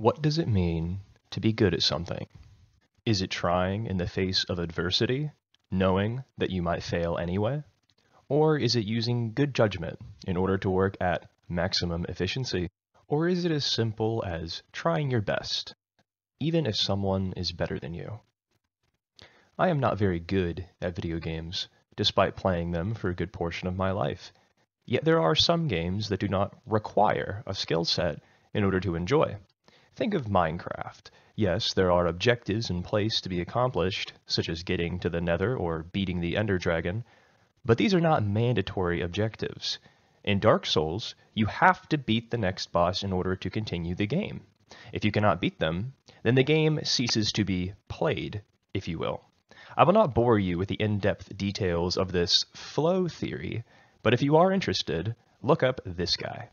What does it mean to be good at something? Is it trying in the face of adversity, knowing that you might fail anyway? Or is it using good judgment in order to work at maximum efficiency? Or is it as simple as trying your best, even if someone is better than you? I am not very good at video games, despite playing them for a good portion of my life. Yet there are some games that do not require a skill set in order to enjoy. Think of Minecraft. Yes, there are objectives in place to be accomplished, such as getting to the Nether or beating the Ender Dragon, but these are not mandatory objectives. In Dark Souls, you have to beat the next boss in order to continue the game. If you cannot beat them, then the game ceases to be played, if you will. I will not bore you with the in-depth details of this flow theory, but if you are interested, look up this guy.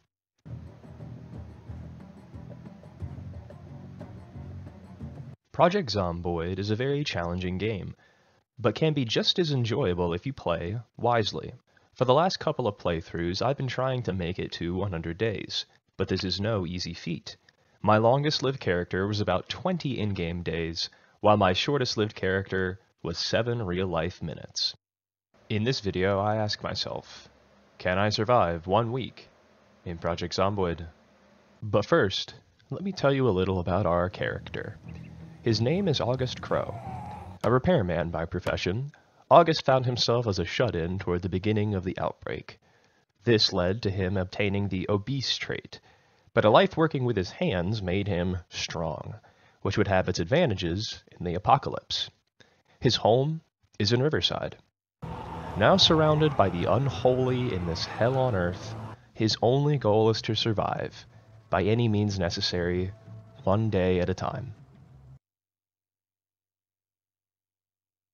Project Zomboid is a very challenging game, but can be just as enjoyable if you play wisely. For the last couple of playthroughs, I've been trying to make it to 100 days, but this is no easy feat. My longest-lived character was about 20 in-game days, while my shortest-lived character was 7 real-life minutes. In this video, I ask myself, can I survive 1 week in Project Zomboid? But first, let me tell you a little about our character. His name is August Crow. A repairman by profession, August found himself as a shut-in toward the beginning of the outbreak. This led to him obtaining the obese trait, but a life working with his hands made him strong, which would have its advantages in the apocalypse. His home is in Riverside. Now surrounded by the unholy in this hell on earth, his only goal is to survive, by any means necessary, 1 day at a time.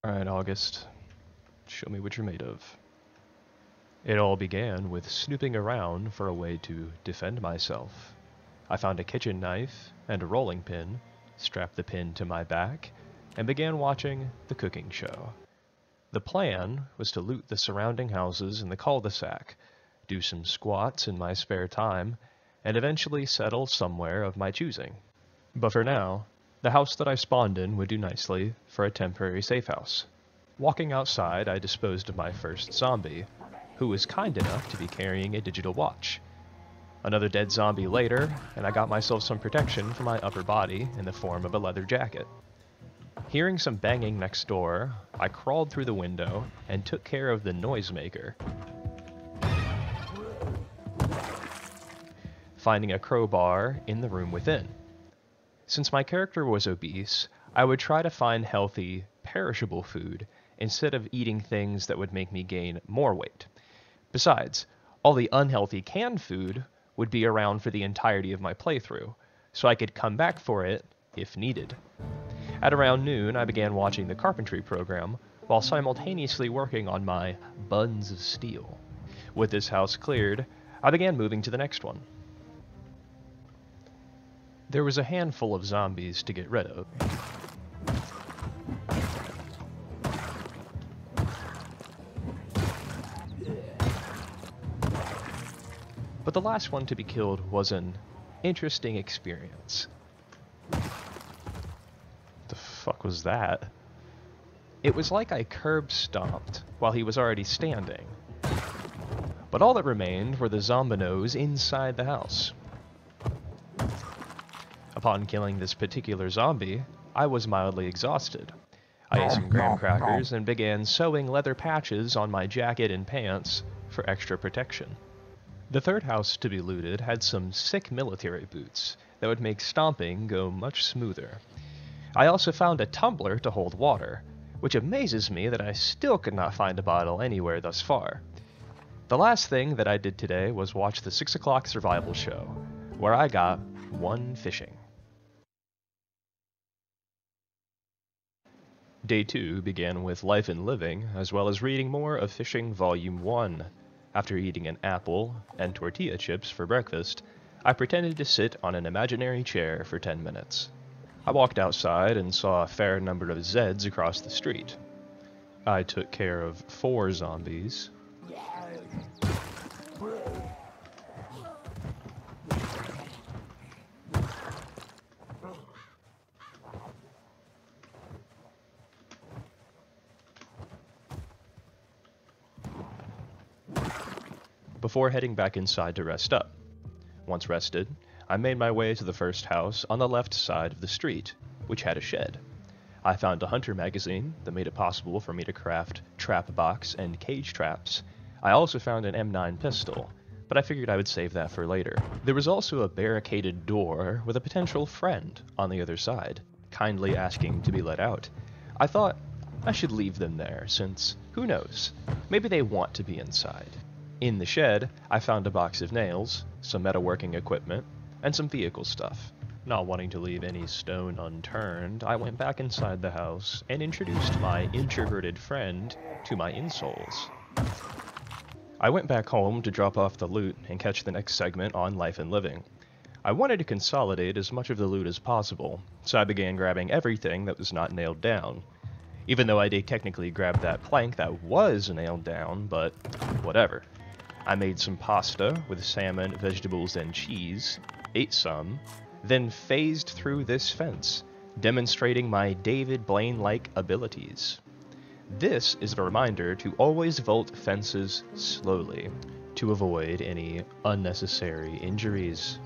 Alright, August, show me what you're made of. It all began with snooping around for a way to defend myself. I found a kitchen knife and a rolling pin, strapped the pin to my back, and began watching the cooking show. The plan was to loot the surrounding houses in the cul-de-sac, do some squats in my spare time, and eventually settle somewhere of my choosing. But for now, the house that I spawned in would do nicely for a temporary safe house. Walking outside, I disposed of my first zombie, who was kind enough to be carrying a digital watch. Another dead zombie later, and I got myself some protection for my upper body in the form of a leather jacket. Hearing some banging next door, I crawled through the window and took care of the noisemaker, finding a crowbar in the room within. Since my character was obese, I would try to find healthy, perishable food instead of eating things that would make me gain more weight. Besides, all the unhealthy canned food would be around for the entirety of my playthrough, so I could come back for it if needed. At around noon, I began watching the carpentry program while simultaneously working on my buns of steel. With this house cleared, I began moving to the next one. There was a handful of zombies to get rid of. But the last one to be killed was an interesting experience. The fuck was that? It was like I curb stomped while he was already standing. But all that remained were the zombinos inside the house. Upon killing this particular zombie, I was mildly exhausted. I ate some graham crackers and began sewing leather patches on my jacket and pants for extra protection. The third house to be looted had some sick military boots that would make stomping go much smoother. I also found a tumbler to hold water, which amazes me that I still could not find a bottle anywhere thus far. The last thing that I did today was watch the 6 o'clock survival show, where I got 1 fishing. Day 2 began with life and living, as well as reading more of Fishing Volume 1. After eating an apple and tortilla chips for breakfast, I pretended to sit on an imaginary chair for 10 minutes. I walked outside and saw a fair number of Zeds across the street. I took care of 4 zombies. before heading back inside to rest up. Once rested, I made my way to the first house on the left side of the street, which had a shed. I found a hunter magazine that made it possible for me to craft trap box and cage traps. I also found an M9 pistol, but I figured I would save that for later. There was also a barricaded door with a potential friend on the other side, kindly asking to be let out. I thought I should leave them there, since, who knows, maybe they want to be inside. In the shed, I found a box of nails, some metalworking equipment, and some vehicle stuff. Not wanting to leave any stone unturned, I went back inside the house and introduced my introverted friend to my insoles. I went back home to drop off the loot and catch the next segment on Life and Living. I wanted to consolidate as much of the loot as possible, so I began grabbing everything that was not nailed down. Even though I did technically grab that plank that was nailed down, but whatever. I made some pasta with salmon, vegetables, and cheese, ate some, then phased through this fence, demonstrating my David Blaine-like abilities. This is a reminder to always vault fences slowly, to avoid any unnecessary injuries.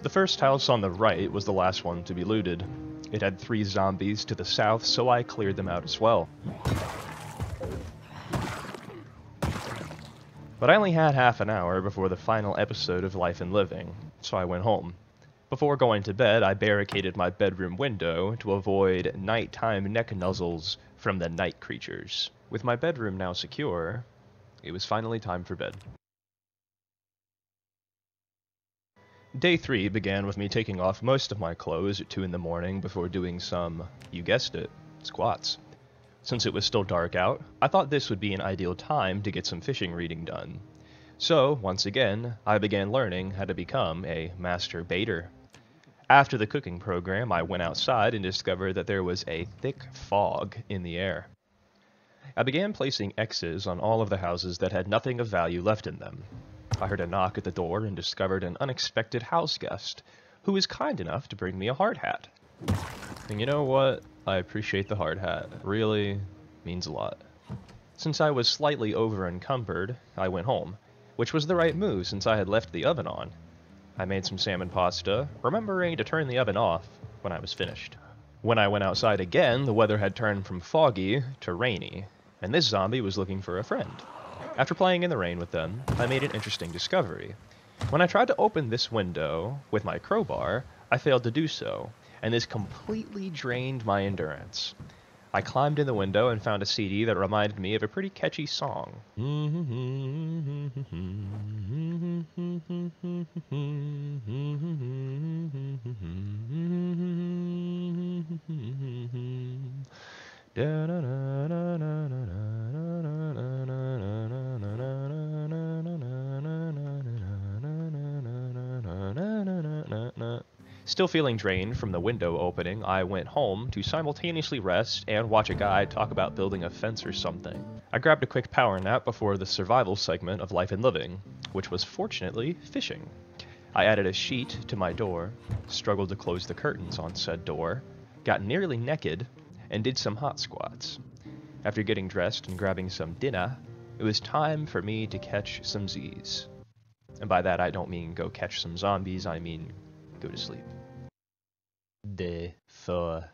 The first house on the right was the last one to be looted. It had 3 zombies to the south, so I cleared them out as well. But I only had half an hour before the final episode of Life and Living, so I went home. Before going to bed, I barricaded my bedroom window to avoid nighttime neck nuzzles from the night creatures. With my bedroom now secure, it was finally time for bed. Day 3 began with me taking off most of my clothes at 2 in the morning before doing some, you guessed it, squats. Since it was still dark out, I thought this would be an ideal time to get some fishing reading done. So, once again, I began learning how to become a master baiter. After the cooking program, I went outside and discovered that there was a thick fog in the air. I began placing X's on all of the houses that had nothing of value left in them. I heard a knock at the door and discovered an unexpected house guest, who was kind enough to bring me a hard hat. And you know what? I appreciate the hard hat. It really means a lot. Since I was slightly over-encumbered, I went home, which was the right move since I had left the oven on. I made some salmon pasta, remembering to turn the oven off when I was finished. When I went outside again, the weather had turned from foggy to rainy, and this zombie was looking for a friend. After playing in the rain with them, I made an interesting discovery. When I tried to open this window with my crowbar, I failed to do so, and this completely drained my endurance. I climbed in the window and found a CD that reminded me of a pretty catchy song. Still feeling drained from the window opening, I went home to simultaneously rest and watch a guy talk about building a fence or something. I grabbed a quick power nap before the survival segment of Life and Living, which was fortunately fishing. I added a sheet to my door, struggled to close the curtains on said door, got nearly naked, and did some hot squats. After getting dressed and grabbing some dinner, it was time for me to catch some Z's. And by that I don't mean go catch some zombies, I mean go to sleep. Day 4.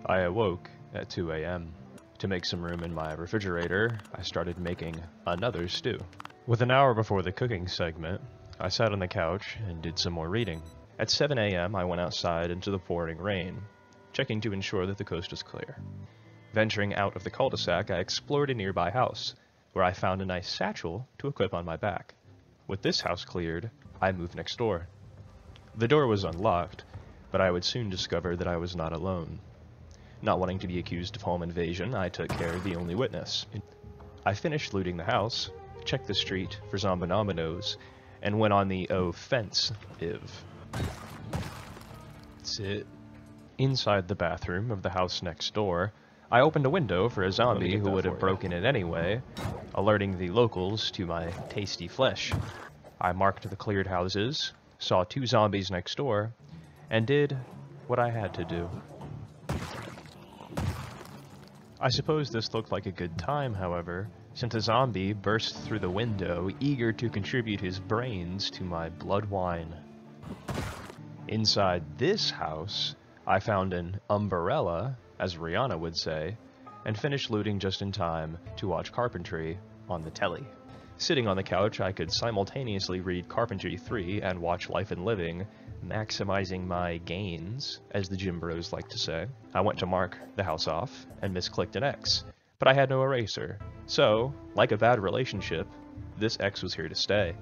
I awoke at 2 a.m. To make some room in my refrigerator, I started making another stew. With an hour before the cooking segment, I sat on the couch and did some more reading. At 7 a.m. I went outside into the pouring rain, checking to ensure that the coast was clear. Venturing out of the cul-de-sac, I explored a nearby house, where I found a nice satchel to equip on my back. With this house cleared, I moved next door. The door was unlocked, but I would soon discover that I was not alone. Not wanting to be accused of home invasion, I took care of the only witness. I finished looting the house, checked the street for zombinominos, and went on the offensive. That's it. Inside the bathroom of the house next door, I opened a window for a zombie who would have broken it anyway, alerting the locals to my tasty flesh. I marked the cleared houses, saw 2 zombies next door, and did what I had to do. I suppose this looked like a good time, however, since a zombie burst through the window, eager to contribute his brains to my blood wine. Inside this house, I found an umbrella, as Rihanna would say, and finished looting just in time to watch Carpentry on the telly. Sitting on the couch, I could simultaneously read Carpentry 3 and watch Life and Living, maximizing my gains, as the gym bros like to say. I went to mark the house off and misclicked an X, but I had no eraser. So, like a bad relationship, this X was here to stay.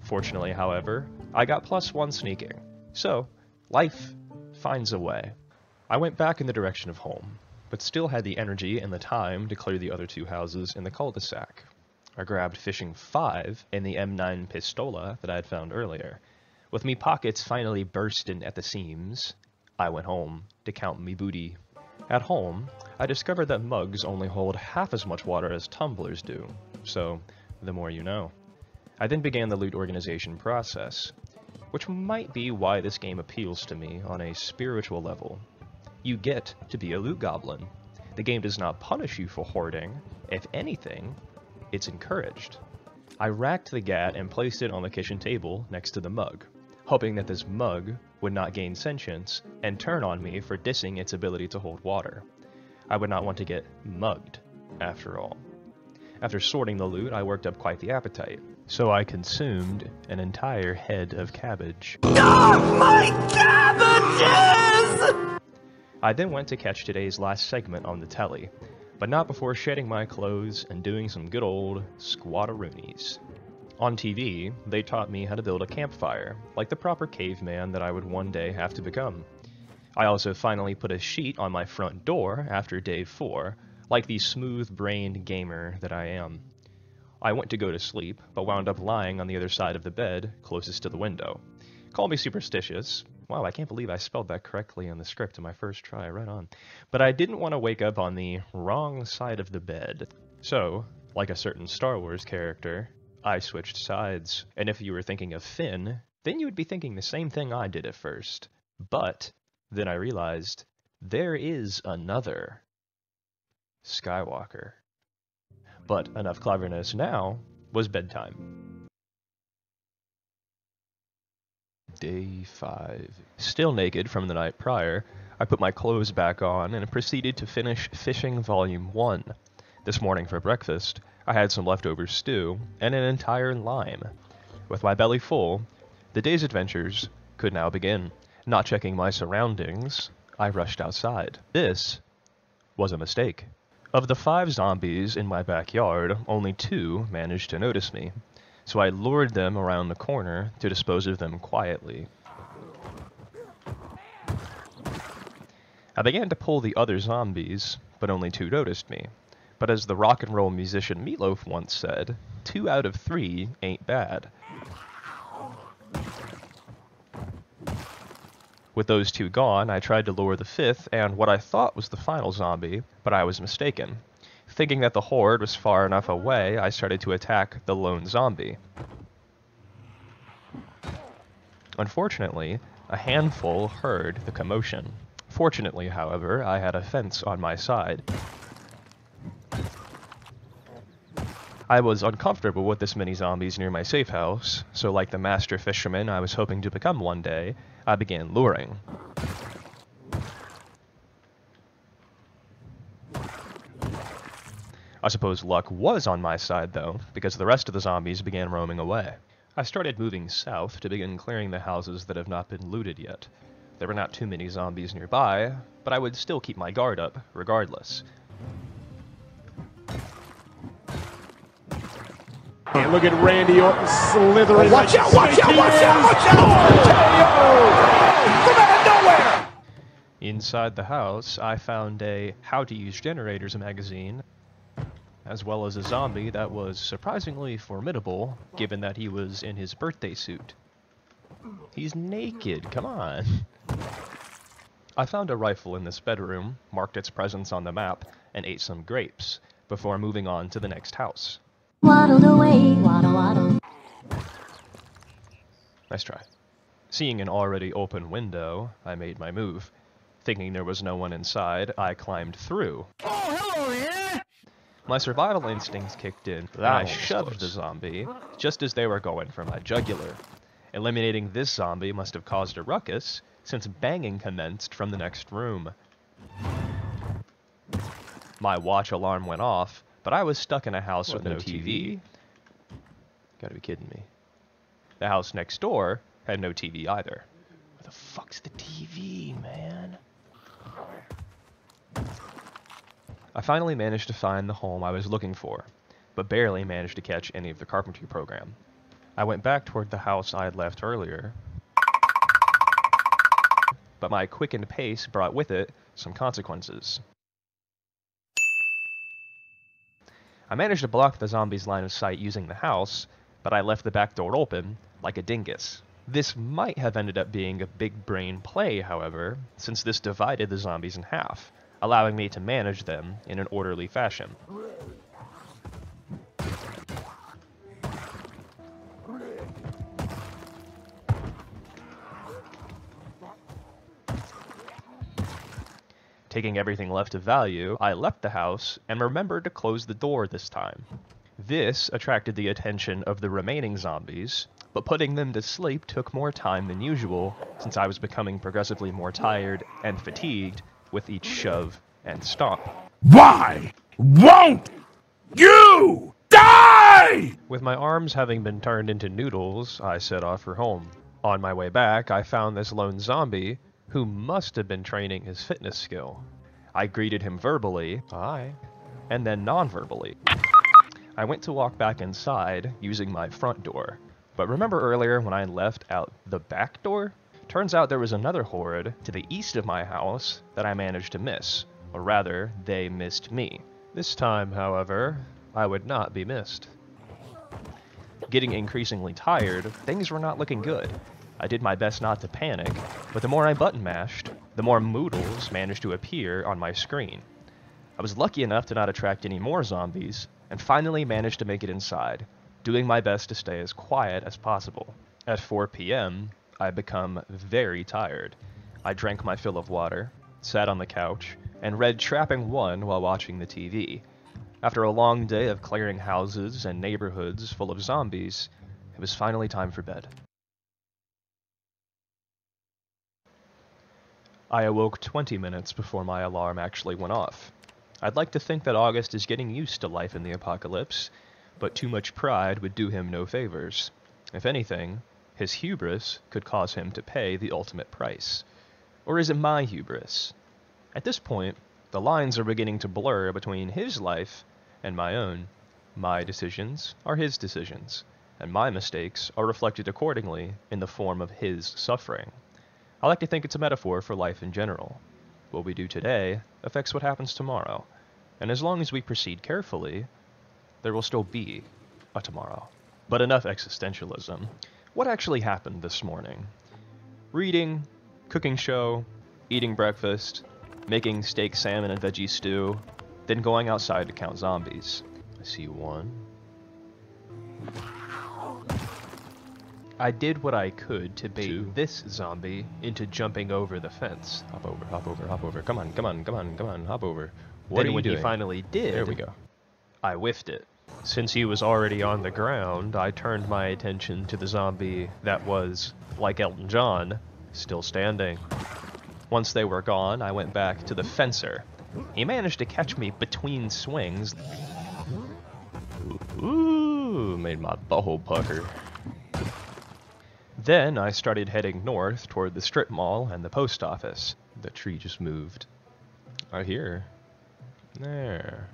Fortunately, however, I got +1 sneaking. So, life finds a way. I went back in the direction of home, but still had the energy and the time to clear the other 2 houses in the cul-de-sac. I grabbed fishing 5 in the M9 Pistola that I had found earlier. With me pockets finally bursting at the seams, I went home to count me booty. At home, I discovered that mugs only hold half as much water as tumblers do, so the more you know. I then began the loot organization process, which might be why this game appeals to me on a spiritual level. You get to be a loot goblin. The game does not punish you for hoarding. If anything, it's encouraged. I racked the gat and placed it on the kitchen table next to the mug, hoping that this mug would not gain sentience and turn on me for dissing its ability to hold water. I would not want to get mugged, after all. After sorting the loot, I worked up quite the appetite, so I consumed an entire head of cabbage. Oh, my cabbages! I then went to catch today's last segment on the telly, but not before shedding my clothes and doing some good old squattaroonies. On TV, they taught me how to build a campfire, like the proper caveman that I would one day have to become. I also finally put a sheet on my front door after day 4, like the smooth-brained gamer that I am. I went to go to sleep, but wound up lying on the other side of the bed, closest to the window. Call me superstitious. Wow, I can't believe I spelled that correctly on the script in my first try, right on. But I didn't want to wake up on the wrong side of the bed. So, like a certain Star Wars character, I switched sides. And if you were thinking of Finn, then you would be thinking the same thing I did at first. But then I realized there is another Skywalker. But enough cleverness. Now was bedtime. Day 5. Still naked from the night prior, I put my clothes back on and proceeded to finish Fishing Volume 1. This morning for breakfast, I had some leftover stew and an entire lime. With my belly full, the day's adventures could now begin. Not checking my surroundings, I rushed outside. This was a mistake. Of the 5 zombies in my backyard, only 2 managed to notice me, so I lured them around the corner to dispose of them quietly. I began to pull the other zombies, but only 2 noticed me. But as the rock and roll musician Meatloaf once said, 2 out of 3 ain't bad. With those 2 gone, I tried to lure the 5th and what I thought was the final zombie, but I was mistaken. Thinking that the horde was far enough away, I started to attack the lone zombie. Unfortunately, a handful heard the commotion. Fortunately, however, I had a fence on my side. I was uncomfortable with this many zombies near my safe house, so like the master fisherman I was hoping to become one day, I began luring. I suppose luck was on my side though, because the rest of the zombies began roaming away. I started moving south to begin clearing the houses that have not been looted yet. There were not too many zombies nearby, but I would still keep my guard up, regardless. And look at Randy Orton slithering. Watch out, watch out, watch out, watch out! From out of nowhere! Inside the house, I found a How to Use Generators magazine, as well as a zombie that was surprisingly formidable, given that he was in his birthday suit. He's naked, come on. I found a rifle in this bedroom, marked its presence on the map, and ate some grapes, before moving on to the next house. Waddled away, waddle, waddle. Nice try. Seeing an already open window, I made my move. Thinking there was no one inside, I climbed through. Oh, hello there! My survival instincts kicked in, and I shoved the zombie just as they were going for my jugular. Eliminating this zombie must have caused a ruckus, since banging commenced from the next room. My watch alarm went off, but I was stuck in a house with no TV. Gotta be kidding me. The house next door had no TV either. Where the fuck's the TV, man? I finally managed to find the home I was looking for, but barely managed to catch any of the carpentry program. I went back toward the house I had left earlier, but my quickened pace brought with it some consequences. I managed to block the zombie's line of sight using the house, but I left the back door open like a dingus. This might have ended up being a big brain play, however, since this divided the zombies in half, allowing me to manage them in an orderly fashion. Taking everything left of value, I left the house and remembered to close the door this time. This attracted the attention of the remaining zombies, but putting them to sleep took more time than usual since I was becoming progressively more tired and fatigued with each shove and stomp. Why won't you die? With my arms having been turned into noodles, I set off for home. On my way back, I found this lone zombie who must have been training his fitness skill. I greeted him verbally, hi, and then non-verbally. I went to walk back inside using my front door, but remember earlier when I left out the back door? Turns out there was another horde to the east of my house that I managed to miss, or rather, they missed me. This time, however, I would not be missed. Getting increasingly tired, things were not looking good. I did my best not to panic, but the more I button mashed, the more moodles managed to appear on my screen. I was lucky enough to not attract any more zombies, and finally managed to make it inside, doing my best to stay as quiet as possible. At 4 p.m., I had become very tired. I drank my fill of water, sat on the couch, and read Trapping 1 while watching the TV. After a long day of clearing houses and neighborhoods full of zombies, it was finally time for bed. I awoke 20 minutes before my alarm actually went off. I'd like to think that August is getting used to life in the apocalypse, but too much pride would do him no favors. If anything, his hubris could cause him to pay the ultimate price. Or is it my hubris? At this point, the lines are beginning to blur between his life and my own. My decisions are his decisions, and my mistakes are reflected accordingly in the form of his suffering. I like to think it's a metaphor for life in general. What we do today affects what happens tomorrow, and as long as we proceed carefully, there will still be a tomorrow. But enough existentialism. What actually happened this morning? Reading, cooking show, eating breakfast, making steak, salmon, and veggie stew, then going outside to count zombies. I see one. I did what I could to bait this zombie into jumping over the fence. Hop over, hop over, hop over. Come on, come on, come on, come on, hop over. What are you doing? He finally did. There we go. I whiffed it. Since he was already on the ground, I turned my attention to the zombie that was, like Elton John, still standing. Once they were gone, I went back to the fencer. He managed to catch me between swings. Ooh, made my butthole pucker. Then I started heading north toward the strip mall and the post office. The tree just moved. Right here. There.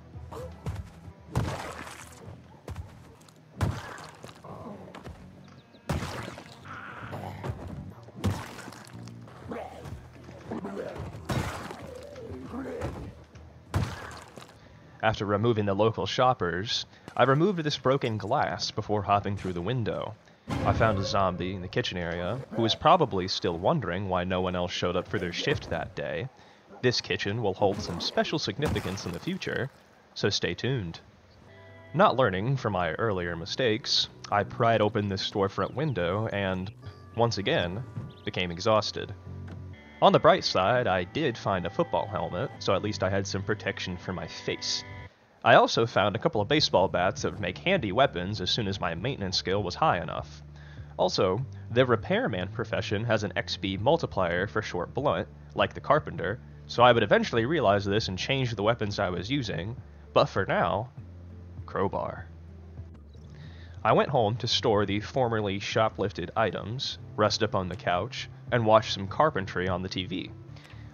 After removing the local shoppers, I removed this broken glass before hopping through the window. I found a zombie in the kitchen area who was probably still wondering why no one else showed up for their shift that day. This kitchen will hold some special significance in the future, so stay tuned. Not learning from my earlier mistakes, I pried open this storefront window and, once again, became exhausted. On the bright side, I did find a football helmet, so at least I had some protection for my face. I also found a couple of baseball bats that would make handy weapons as soon as my maintenance skill was high enough. Also, the repairman profession has an XP multiplier for short blunt, like the carpenter, so I would eventually realize this and change the weapons I was using, but for now, crowbar. I went home to store the formerly shoplifted items, rest up on the couch, and watch some carpentry on the TV.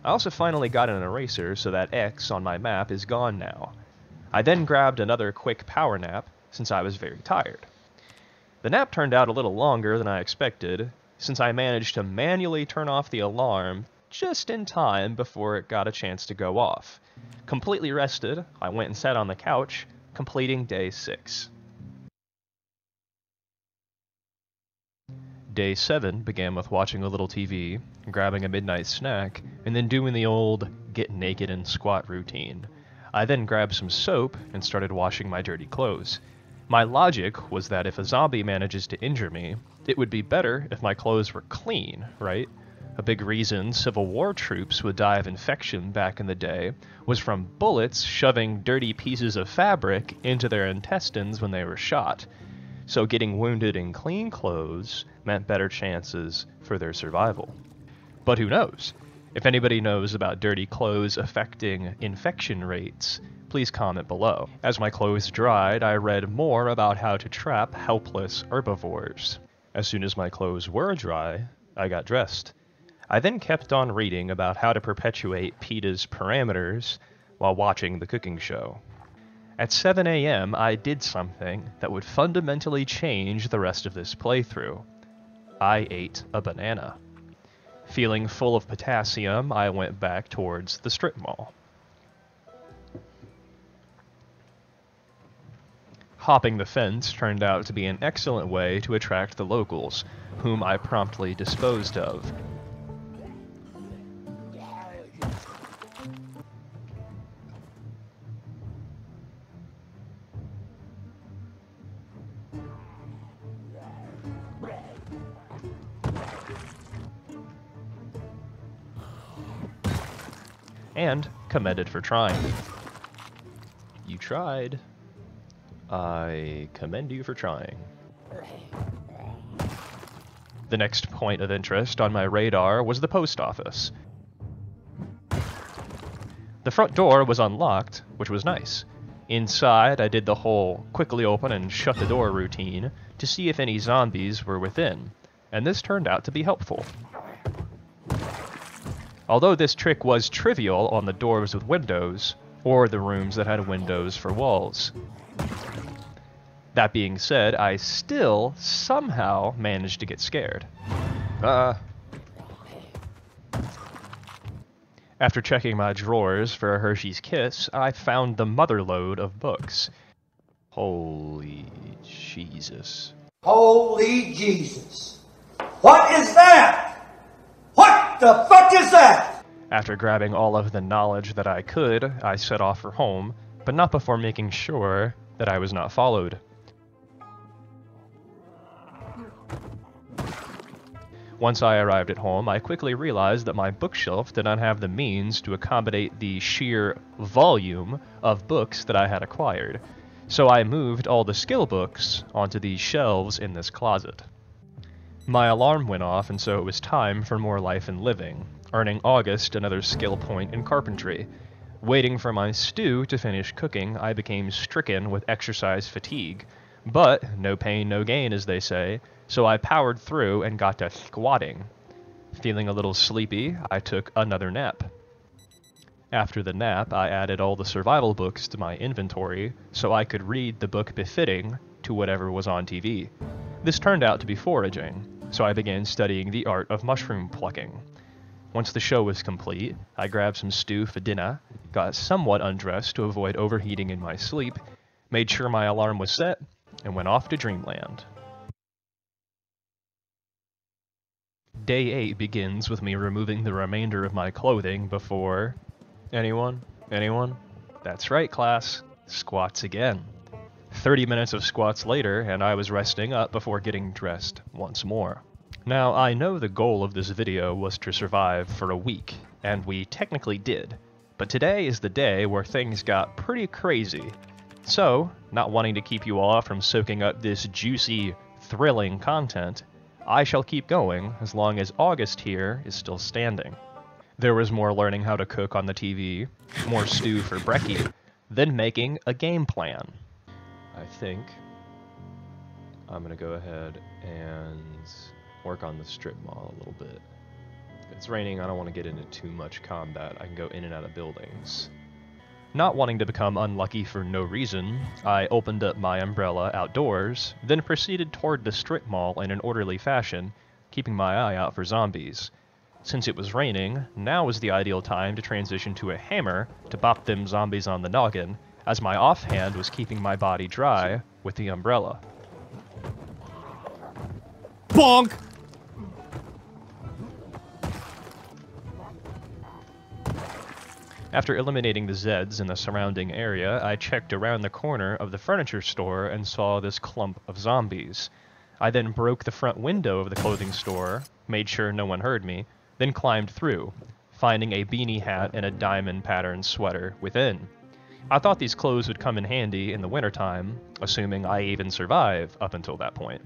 I also finally got an eraser so that X on my map is gone now. I then grabbed another quick power nap, since I was very tired. The nap turned out a little longer than I expected, since I managed to manually turn off the alarm just in time before it got a chance to go off. Completely rested, I went and sat on the couch, completing day 6. Day 7 began with watching a little TV, grabbing a midnight snack, and then doing the old get naked and squat routine. I then grabbed some soap and started washing my dirty clothes. My logic was that if a zombie manages to injure me, it would be better if my clothes were clean, right? A big reason Civil War troops would die of infection back in the day was from bullets shoving dirty pieces of fabric into their intestines when they were shot. So getting wounded in clean clothes meant better chances for their survival. But who knows? If anybody knows about dirty clothes affecting infection rates, please comment below. As my clothes dried, I read more about how to trap helpless herbivores. As soon as my clothes were dry, I got dressed. I then kept on reading about how to perpetuate PETA's parameters while watching the cooking show. At 7 a.m., I did something that would fundamentally change the rest of this playthrough. I ate a banana. Feeling full of potassium, I went back towards the strip mall. Hopping the fence turned out to be an excellent way to attract the locals, whom I promptly disposed of. And commended for trying. You tried. I commend you for trying. The next point of interest on my radar was the post office. The front door was unlocked, which was nice. Inside, I did the whole quickly open and shut the door routine to see if any zombies were within, and this turned out to be helpful. Although this trick was trivial on the doors with windows, or the rooms that had windows for walls. That being said, I still somehow managed to get scared. After checking my drawers for a Hershey's Kiss, I found the motherlode of books. Holy Jesus. Holy Jesus. What is that? What the fuck is that? After grabbing all of the knowledge that I could, I set off for home, but not before making sure that I was not followed. Once I arrived at home, I quickly realized that my bookshelf did not have the means to accommodate the sheer volume of books that I had acquired, so I moved all the skill books onto these shelves in this closet. My alarm went off, and so it was time for more life and living, earning August another skill point in carpentry. Waiting for my stew to finish cooking, I became stricken with exercise fatigue, but no pain, no gain, as they say, so I powered through and got to squatting. Feeling a little sleepy, I took another nap. After the nap, I added all the survival books to my inventory so I could read the book befitting to whatever was on TV. This turned out to be foraging, so I began studying the art of mushroom plucking. Once the show was complete, I grabbed some stew for dinner, got somewhat undressed to avoid overheating in my sleep, made sure my alarm was set, and went off to dreamland. Day 8 begins with me removing the remainder of my clothing before... Anyone? That's right, class. Squats again. 30 minutes of squats later, and I was resting up before getting dressed once more. Now, I know the goal of this video was to survive for a week, and we technically did. But today is the day where things got pretty crazy. So, not wanting to keep you all from soaking up this juicy, thrilling content, I shall keep going as long as August here is still standing. There was more learning how to cook on the TV, more stew for brekkie, than making a game plan. I think I'm gonna go ahead and work on the strip mall a little bit. If it's raining, I don't want to get into too much combat. I can go in and out of buildings. Not wanting to become unlucky for no reason, I opened up my umbrella outdoors, then proceeded toward the strip mall in an orderly fashion, keeping my eye out for zombies. Since it was raining, now was the ideal time to transition to a hammer to bop them zombies on the noggin, as my offhand was keeping my body dry with the umbrella. Bonk! After eliminating the Zeds in the surrounding area, I checked around the corner of the furniture store and saw this clump of zombies. I then broke the front window of the clothing store, made sure no one heard me, then climbed through, finding a beanie hat and a diamond-patterned sweater within. I thought these clothes would come in handy in the wintertime, assuming I even survive up until that point.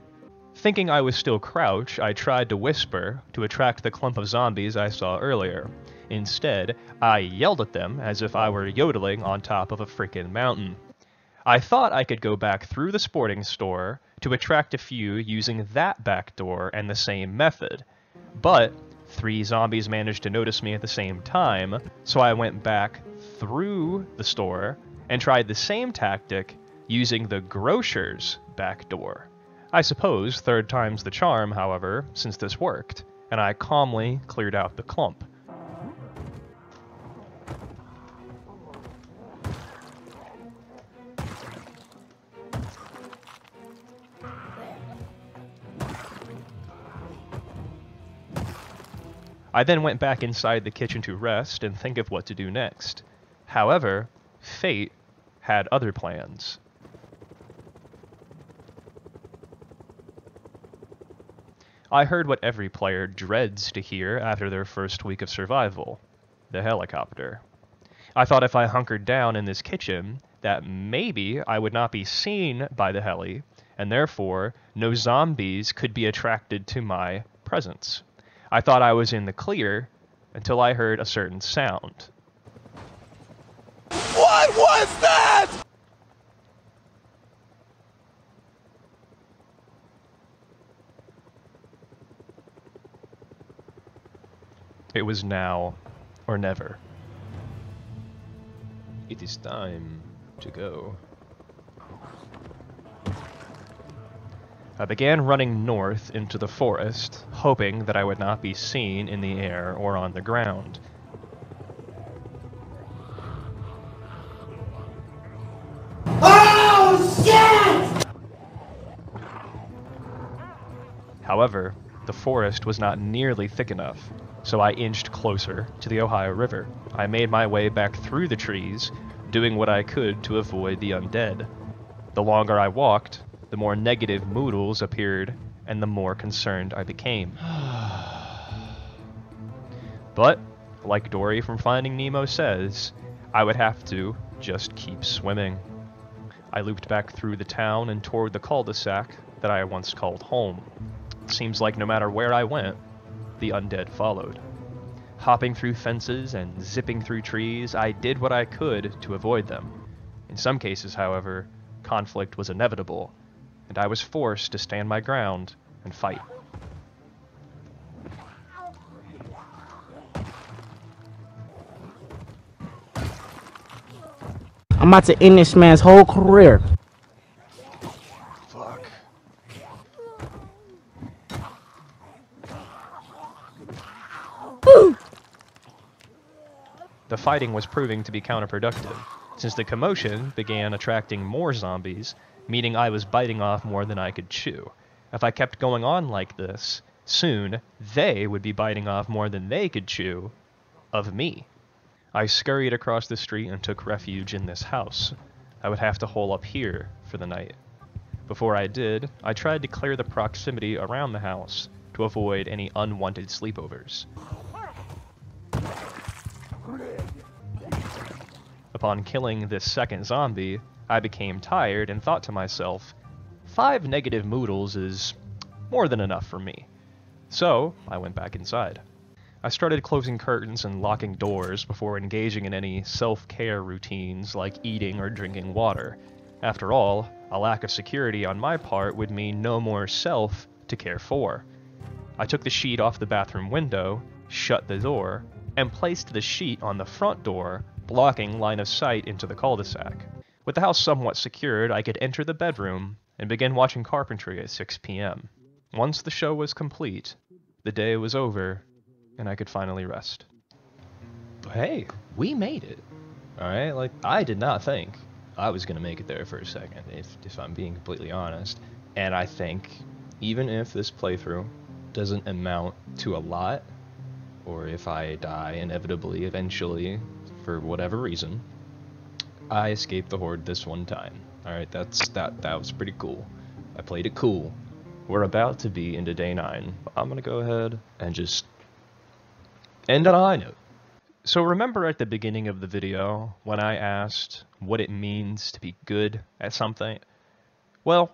Thinking I was still crouched, I tried to whisper to attract the clump of zombies I saw earlier. Instead, I yelled at them as if I were yodeling on top of a frickin' mountain. I thought I could go back through the sporting store to attract a few using that back door and the same method. But 3 zombies managed to notice me at the same time, so I went back through the store and tried the same tactic using the grocer's back door. I suppose 3rd time's the charm, however, since this worked, and I calmly cleared out the clump. I then went back inside the kitchen to rest and think of what to do next. However, fate had other plans. I heard what every player dreads to hear after their first week of survival: the helicopter. I thought if I hunkered down in this kitchen, that maybe I would not be seen by the heli, and therefore no zombies could be attracted to my presence. I thought I was in the clear until I heard a certain sound. What was that? It was now or never. It is time to go. I began running north into the forest, hoping that I would not be seen in the air or on the ground. Oh, shit! However, the forest was not nearly thick enough, so I inched closer to the Ohio River. I made my way back through the trees, doing what I could to avoid the undead. The longer I walked, the more negative moodles appeared, and the more concerned I became. But, like Dory from Finding Nemo says, I would have to just keep swimming. I looped back through the town and toward the cul-de-sac that I once called home. It seems like no matter where I went, the undead followed. Hopping through fences and zipping through trees, I did what I could to avoid them. In some cases, however, conflict was inevitable, and I was forced to stand my ground and fight. I'm about to end this man's whole career. Fuck. The fighting was proving to be counterproductive, since the commotion began attracting more zombies, meaning I was biting off more than I could chew. If I kept going on like this, soon they would be biting off more than they could chew of me. I scurried across the street and took refuge in this house. I would have to hole up here for the night. Before I did, I tried to clear the proximity around the house to avoid any unwanted sleepovers. Upon killing this second zombie, I became tired and thought to myself, 5 negative moodles is more than enough for me. So, I went back inside. I started closing curtains and locking doors before engaging in any self-care routines like eating or drinking water. After all, a lack of security on my part would mean no more self to care for. I took the sheet off the bathroom window, shut the door, and placed the sheet on the front door, blocking line of sight into the cul-de-sac. With the house somewhat secured, I could enter the bedroom and begin watching carpentry at 6 p.m. Once the show was complete, the day was over, and I could finally rest. But hey, we made it. Alright, like, I did not think I was gonna make it there for a second, if I'm being completely honest. And I think, even if this playthrough doesn't amount to a lot, or if I die inevitably, eventually, for whatever reason, I escaped the horde this one time. Alright, that was pretty cool. I played it cool. We're about to be into day 9. I'm gonna go ahead and just end on a high note. So remember at the beginning of the video when I asked what it means to be good at something? Well,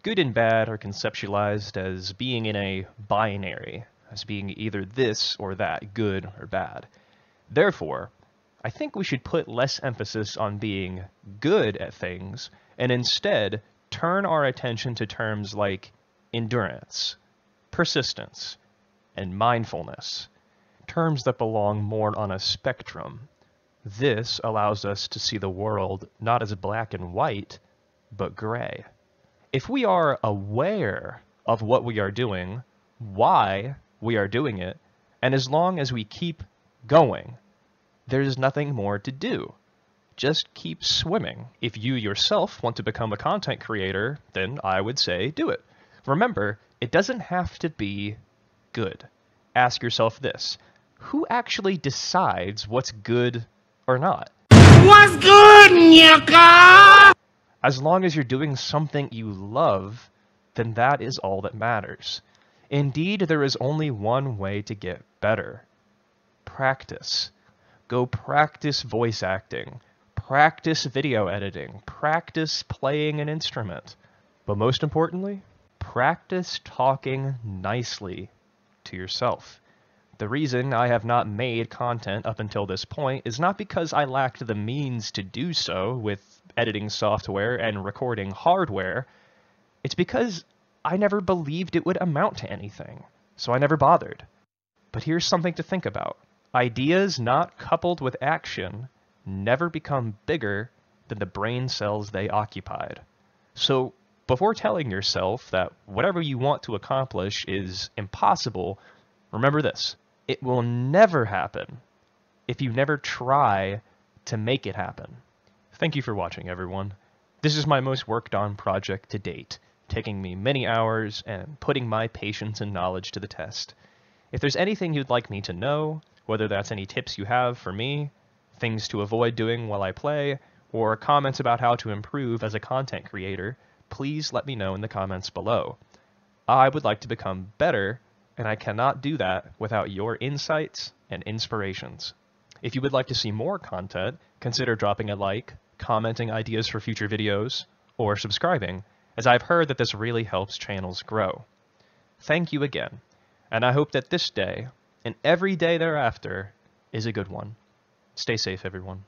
good and bad are conceptualized as being in a binary, as being either this or that, good or bad. Therefore, I think we should put less emphasis on being good at things and instead turn our attention to terms like endurance, persistence, and mindfulness, terms that belong more on a spectrum. This allows us to see the world not as black and white, but gray. If we are aware of what we are doing, why we are doing it, and as long as we keep going, there's nothing more to do. Just keep swimming. If you yourself want to become a content creator, then I would say do it. Remember, it doesn't have to be good. Ask yourself this: who actually decides what's good or not? What's good, Nyaka? As long as you're doing something you love, then that is all that matters. Indeed, there is only one way to get better. Practice. Go practice voice acting. Practice video editing. Practice playing an instrument. But most importantly, practice talking nicely to yourself. The reason I have not made content up until this point is not because I lacked the means to do so with editing software and recording hardware. It's because I never believed it would amount to anything, so I never bothered. But here's something to think about. Ideas not coupled with action never become bigger than the brain cells they occupied. So before telling yourself that whatever you want to accomplish is impossible, remember this: it will never happen if you never try to make it happen. Thank you for watching, everyone. This is my most worked on project to date, taking me many hours and putting my patience and knowledge to the test. If there's anything you'd like me to know, whether that's any tips you have for me, things to avoid doing while I play, or comments about how to improve as a content creator, please let me know in the comments below. I would like to become better, and I cannot do that without your insights and inspirations. If you would like to see more content, consider dropping a like, commenting ideas for future videos, or subscribing, as I've heard that this really helps channels grow. Thank you again, and I hope that this day, and every day thereafter, is a good one. Stay safe, everyone.